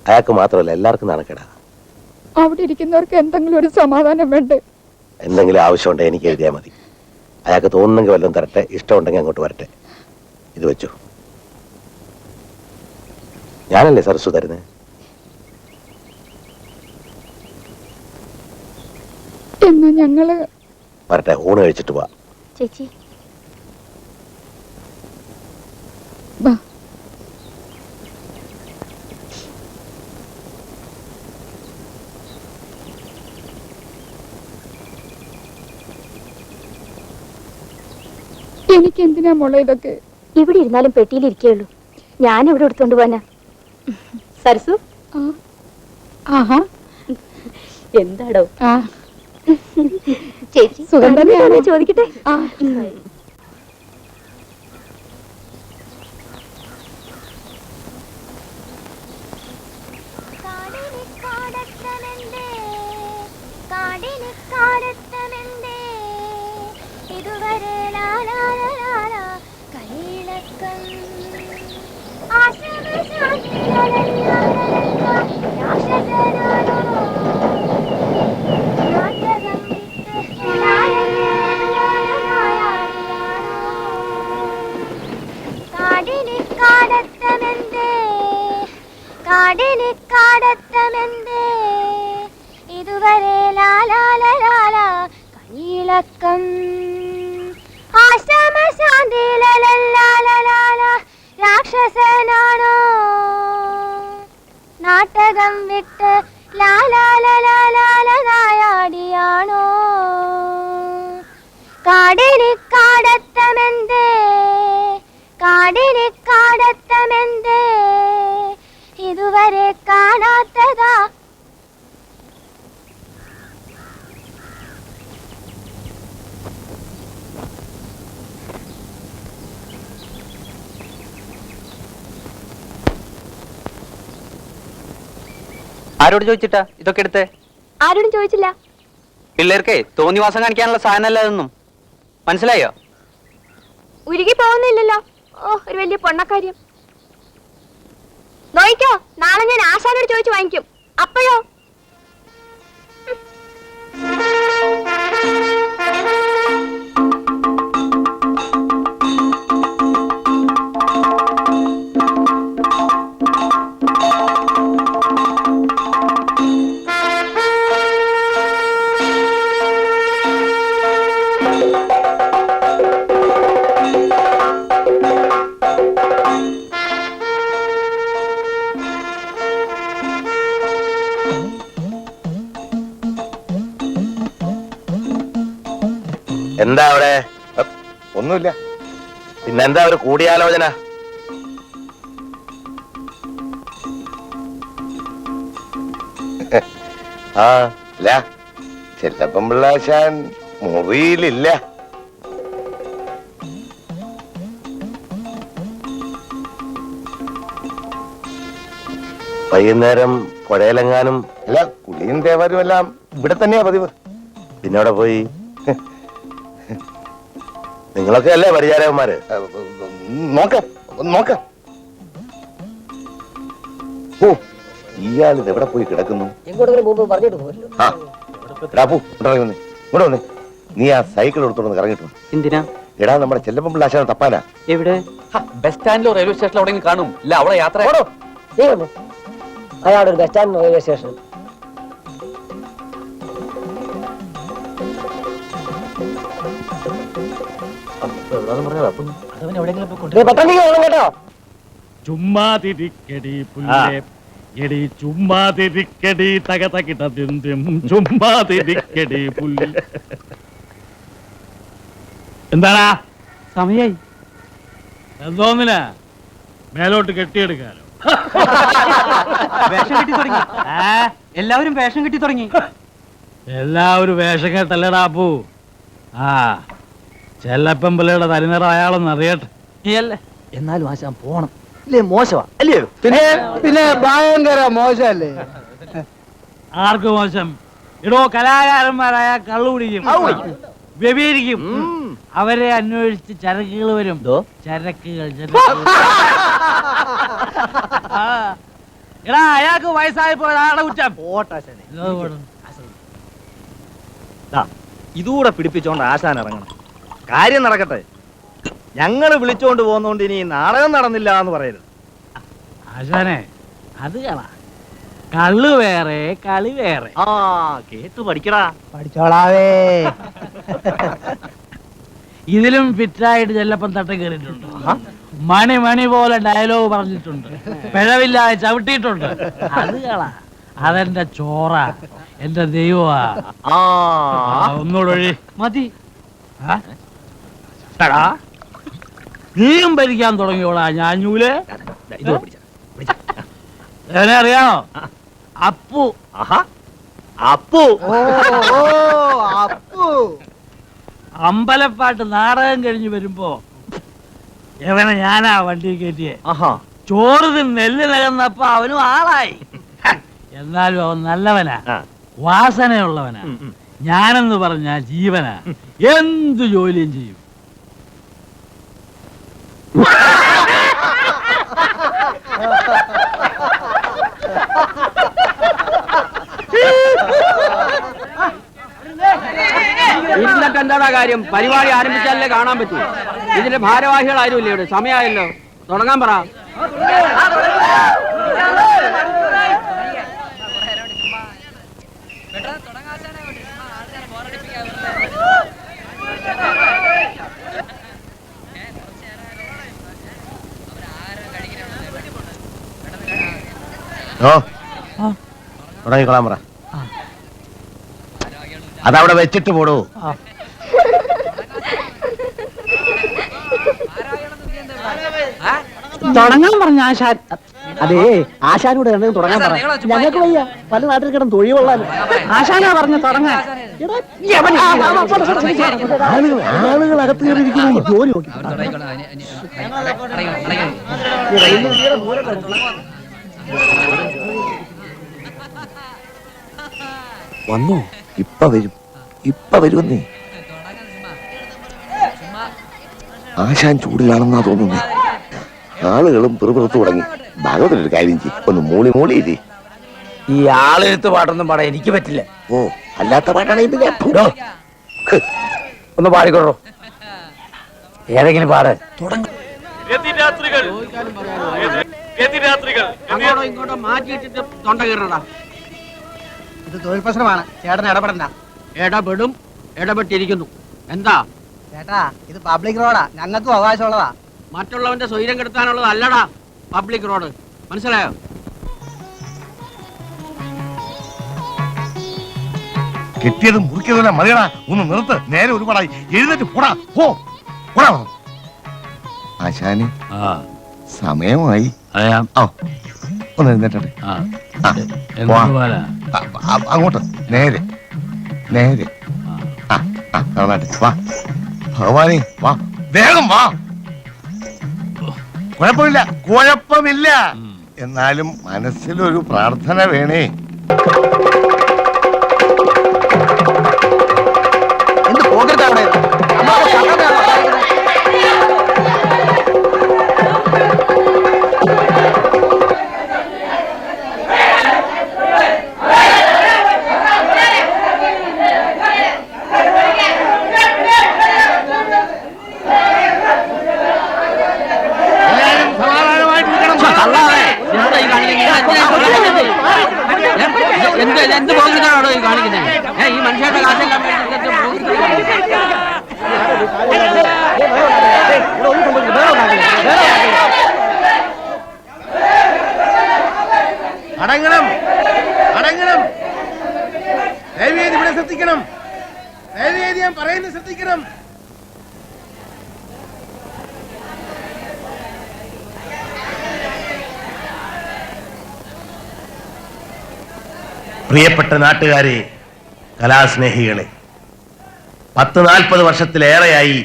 അയാൾക്ക് മാത്രമല്ല എല്ലാവർക്കും നാണക്കേടാ. അവിടെ ഇരിക്കുന്നവർക്ക് എന്തെങ്കിലും ഒരു സമാധാനം വേണ്ടേ? എന്തെങ്കിലും ആവശ്യമുണ്ടെ എനിക്ക് എഴുതിയാൽ മതി. അയാൾക്ക് തോന്നുന്നെങ്കിൽ വല്ലതും തരട്ടെ, ഇഷ്ടമുണ്ടെങ്കിൽ അങ്ങോട്ട് വരട്ടെ. ഇത് വെച്ചു. ഞാനല്ലേ സരസ്വ തരുന്നേ. എന്നാ ഞങ്ങള് വരട്ടെ, ഊണ് കഴിച്ചിട്ട് പോവാ. ചേച്ചി എനിക്ക് എന്തിനാ മോളെ ഇതൊക്കെ? ഇവിടെ ഇരുന്നാലും പെട്ടിയിലിരിക്കുള്ളൂ. ഞാൻ ഇവിടെ എടുത്തോണ്ട് പോവാനാ. സരസു ആഹാ എന്താടോ? ചേച്ചി സുഖം തന്നെയാണോ? ചോദിക്കട്ടെ. ഇതുവരെ കളിയിളക്കം ആശ്രമ ശാന്തി രാക്ഷസനാണോ നാടകം വിട്ട് ലാലാടിയാണോ കാടിനിക്കാടത്തമെന്തേ കാടിനിക്കാടത്തമെന്തേ ഇതുവരെ കാണാത്തതാ. ആരോട് ചോദിച്ചിട്ടാ ഇതൊക്കെ എടുത്തേ? ആരോടും ചോദിച്ചില്ല. പിള്ളേർക്കേ തോന്നിവാസം കാണിക്കാനുള്ള സാധനമല്ല ഇതൊന്നും. മനസ്സിലായോ? ഉരുകി പോകുന്നില്ലല്ലോ. ഓ, ഒരു വലിയ പൊണ്ണക്കാര്യം. നോയിക്കോ, നാളെ ഞാൻ ആശാനോട് ചോദിച്ചു വാങ്ങിക്കും. അപ്പോഴോ? എന്താ അവിടെ? ഒന്നുമില്ല. പിന്നെന്താ ഒരു കൂടിയാലോചന? ആ അല്ല, ചെല്ലപ്പൻ പിള്ളാശാൻ മുറിയിലില്ല. വൈകുന്നേരം പുഴയിലെങ്ങാനും? അല്ല, കുളിയും തേവരും എല്ലാം ഇവിടെ തന്നെയാ പതിവ്. പിന്നെ അവിടെ പോയി നിങ്ങളൊക്കെ അല്ലേ പരിചാരകന്മാര്? നോക്കാം. ഓ, ഇയാളിത് എവിടെ പോയി കിടക്കുന്നു? ഇങ്ങോട്ട് വന്നേ. നീ ആ സൈക്കിൾ എടുത്തോണ്ട് കറങ്ങിട്ടു. എന്തിനാ? എടാ, നമ്മുടെ ചെല്ലപ്പൻ പിള്ളാശാനെ തപ്പാനാ. എവിടെ? ബസ് സ്റ്റാൻഡിലോ റെയിൽവേ സ്റ്റേഷനിലോ എവിടെയെങ്കിലും കാണും. ഇല്ല, അവിടെ യാത്ര. അയാളൊരു ബസ് സ്റ്റാൻഡ് റെയിൽവേ സ്റ്റേഷൻ. കേട്ടോ, ചുമ്മാതിരിക്കടി പുല്ലേ, എടി ചുമ്മാതിരിക്കടി തകതകിടതിന്തും ചുമ്മാതിരിക്കടി പുല്ല്. എന്താടാ സമയായി? എന്തോന്നിനാ? മേലോട്ട് കെട്ടിയെടുക്കാലോ. വേഷം കെട്ടി തുടങ്ങി. എല്ലാവരും വേഷം കെട്ടി തുടങ്ങി. എല്ലാവരും വേഷം കെട്ടല്ലടാ അപ്പു. ആ, ചെല്ലപ്പൻ പിള്ളയുടെ തനിനിറം അയാളൊന്നും അറിയട്ടെ. എന്നാലും ആശാൻ പോണം. ഇല്ലേ, മോശമാ അല്ലയോ? പിന്നെ ഭയങ്കര മോശമല്ലേ? ആർക്ക് മോശം? ഇടോ, കലാകാരന്മാരായ കള്ളു കുടിക്കും, വ്യഭിചരിക്കും. അവരെ അന്വേഷിച്ച് ചരക്കുകൾ വരും. ചരക്കുകൾ എടാ അയാൾക്ക് വയസ്സായി പോയത് ആളെ കുറ്റം. ഇതോ പോട്ടെ. ഇതൂടെ പിടിപ്പിച്ചോണ്ട് ആശാൻ ഇറങ്ങണം. കാര്യം നടക്കട്ടെ. ഞങ്ങള് വിളിച്ചോണ്ട് പോകുന്നോണ്ട് ഇനി നാടകം നടന്നില്ല എന്ന് പറയരുത്. ആശാനെ അത് കള. കള്ളു വേറെ കളി വേറെ. ആ കേട്ട് പഠിക്കടാ. പഠിച്ചോളാവേ. ഇതിലും ഫിറ്റായിട്ട് ചെല്ലപ്പം തട്ടം കയറിയിട്ടുണ്ട്. മണി മണി പോലെ ഡയലോഗ് പറഞ്ഞിട്ടുണ്ട്. പിഴവില്ലാതെ ചവിട്ടിയിട്ടുണ്ട്. അത് കള. അതെന്റെ ചോറ, എന്റെ ദൈവമാ. ഒന്നുകൂടെ മതി. നീയും ഭരിക്കാൻ തുടങ്ങിയോളാ ഞാഞ്ഞൂല്. എന്നെ അറിയാമോ? അപ്പു. അപ്പു. അമ്പലപ്പാട്ട് നാടകം കഴിഞ്ഞ് വരുമ്പോ എവനെ ഞാനാ വണ്ടി കയറ്റിയെ. ചോറ് നെല്ല് നികന്നപ്പോ അവനും ആളായി. എന്നാലും അവൻ നല്ലവനാ, വാസനയുള്ളവനാ. ഞാനെന്ന് പറഞ്ഞ ജീവനാ. എന്തു ജോലിയും ചെയ്യും. ഇരുന്നിട്ട് എന്താ കാര്യം? പരിപാടി ആരംഭിച്ചാലേ കാണാൻ പറ്റൂ. ഇതിന്റെ ഭാരവാഹികൾ ആരുമില്ലേ ഇവിടെ? സമയമായല്ലോ, തുടങ്ങാൻ പറ. തുടങ്ങിക്കൊള്ളാൻ പറ. അതവിടെ വെച്ചിട്ട് പോടൂ. തുടങ്ങാൻ പറഞ്ഞ ആശാൻ. അതേ ആശാനോട് എന്തെങ്കിലും തുടങ്ങാൻ പറ. ഞങ്ങൾക്ക് വയ്യ, പല നാട്ടിൽ കിടന്ന് തൊഴിൽ കൊള്ളാൻ. ആശാനാ പറഞ്ഞ തുടങ്ങാൻ. ആളുകൾ അകത്ത് കയറിയിരിക്കുന്നു. ജോലി നോക്കി വന്നു. ഇപ്പൊ വരുമെന്നേ. ആശാൻ ചൂടിലാണെന്നാ തോന്നുന്നേ. ആളുകളും പിറുപിറുത്തു തുടങ്ങി. ഭാഗവതൊരു കാര്യം ചെയ്യും, ഒന്ന് മൂളിയില്ലേ. ഈ ആളെഴുത്ത് പാട്ടൊന്നും പാടാൻ എനിക്ക് പറ്റില്ല. ഓ, അല്ലാത്ത പാട്ടാണ് ഇത്. ഒന്ന് പാടിക്കൊള്ളു. ഏതെങ്കിലും പാട്. അങ്ങോട്ടോ ഇങ്ങോട്ടോ മാറ്റിയിട്ടിട്ട് തൊണ്ട കീറണടാ. ഇത് തൊഴിൽ പ്രശ്നമാണ്, ചേട്ടൻ ഇടപെടണ്ട. ഇടപെടും, ഇടപെട്ടിരിക്കുന്നു. എന്താ ചേട്ടാ, ഇത് പബ്ലിക് റോഡാ, ഞങ്ങൾക്കും അവകാശമുള്ളതാ. മറ്റുള്ളവന്റെ സ്വൈര്യം കെടുത്താനുള്ളത് അല്ലടാ പബ്ലിക് റോഡ്, മനസ്സിലായോ? കെട്ടിയത് മുറിക്കുന്നതിനെ മതിയടാ. ഒന്ന് നിർത്ത്. നേരെ ഒരുപാടായി. എഴുന്നേറ്റ് പോടാ. പോടാ. ആശാന് സമയമായി. ഒന്ന് എഴുന്നേറ്റെ. അങ്ങോട്ട് നേരെ നേരെ. വാ ഭഗവാനെ, വാ വേഗം വാ. കുഴപ്പമില്ല. എന്നാലും മനസ്സിലൊരു പ്രാർത്ഥന വേണേ. എന്ത് പോകരുത് അവിടെ. എന്ത് പോകരുതാണോ ഈ കാണിക്കുന്നത്? ഈ മനുഷ്യരുടെ കാശെല്ലാം അടങ്ങണം. ദയവേദി ഇവിടെ ശ്രദ്ധിക്കണം. ദയവേദി ഞാൻ പറയുന്നത് ശ്രദ്ധിക്കണം. പ്രിയപ്പെട്ട നാട്ടുകാരെ, കലാസ്നേഹികളെ, 10-40 വർഷത്തിലേറെയായി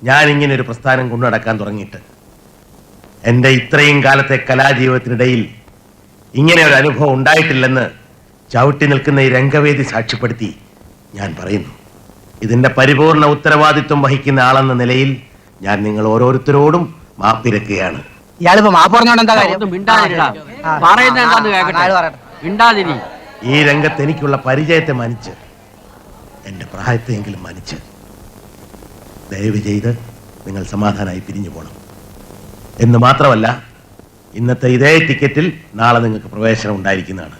ഞാൻ ഇങ്ങനെ ഒരു പ്രസ്ഥാനം കൊണ്ടുനടക്കാൻ തുടങ്ങിയിട്ട്. എൻ്റെ ഇത്രയും കാലത്തെ കലാജീവിതത്തിനിടയിൽ ഇങ്ങനെ ഒരു അനുഭവം ഉണ്ടായിട്ടില്ലെന്ന് ചവിട്ടി നിൽക്കുന്ന ഈ രംഗവേദി സാക്ഷ്യപ്പെടുത്തി ഞാൻ പറയുന്നു. ഇതിൻ്റെ പരിപൂർണ ഉത്തരവാദിത്വം വഹിക്കുന്ന ആളെന്ന നിലയിൽ ഞാൻ നിങ്ങൾ ഓരോരുത്തരോടും മാപ്പിരക്കുകയാണ്. ഇയാളിപ്പോ മാപ്പ് പറഞ്ഞോണ്ട് എന്താ കാര്യം? ഒന്ന് മിണ്ടാതിരിടാ. പറയുന്നത് എന്താന്ന് കേക്കട്ടെ. മിണ്ടാതിരി. ഈ രംഗത്ത് എനിക്കുള്ള പരിചയത്തെ മാനിച്ച് എന്റെ പ്രായത്തെയെങ്കിലും മാനിച്ച് ദയവ് ചെയ്ത് നിങ്ങൾ സമാധാനമായി പിരിഞ്ഞു പോകണം എന്ന് മാത്രമല്ല, ഇന്നത്തെ ഇതേ ടിക്കറ്റിൽ നാളെ നിങ്ങൾക്ക് പ്രവേശനം ഉണ്ടായിരിക്കുന്നതാണ്.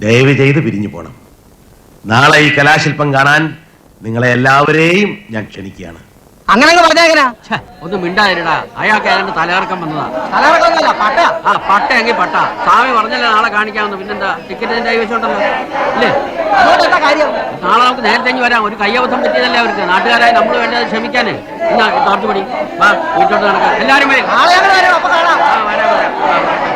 ദയവ് ചെയ്ത് പിരിഞ്ഞു പോകണം. നാളെ ഈ കലാശില്പം കാണാൻ നിങ്ങളെ എല്ലാവരെയും ഞാൻ ക്ഷണിക്കുകയാണ്. അങ്ങനെ പറഞ്ഞാ ഒന്ന് മിണ്ടാതിരിടാ. അയാൾക്ക് ഏതാണ്ട് തലകറക്കം വന്നതാ. പട്ട ആ പട്ട എങ്കിൽ പട്ട. സ്വാമി പറഞ്ഞല്ലേ നാളെ കാണിക്കാമെന്ന്. പിന്നെന്താ, ടിക്കറ്റ് കൈവശമുണ്ടല്ലോ അല്ലേ? അതുകൊണ്ടെന്താ കാര്യം? നാളെ നമുക്ക് നേരത്തെ വരാം. ഒരു കയ്യബദ്ധം പറ്റിയതല്ലേ അവർക്ക്. നാട്ടുകാരായി നമ്മൾ വേണ്ടത് ക്ഷമിക്കാനേ. എന്നാ ടോർച്ച് പടി. വാ വീട്ടോട്ട് നടക്കാം. എല്ലാവരും വരും. നാളെ ഞങ്ങൾ വരാം, അപ്പൊ കാണാം. വരാം.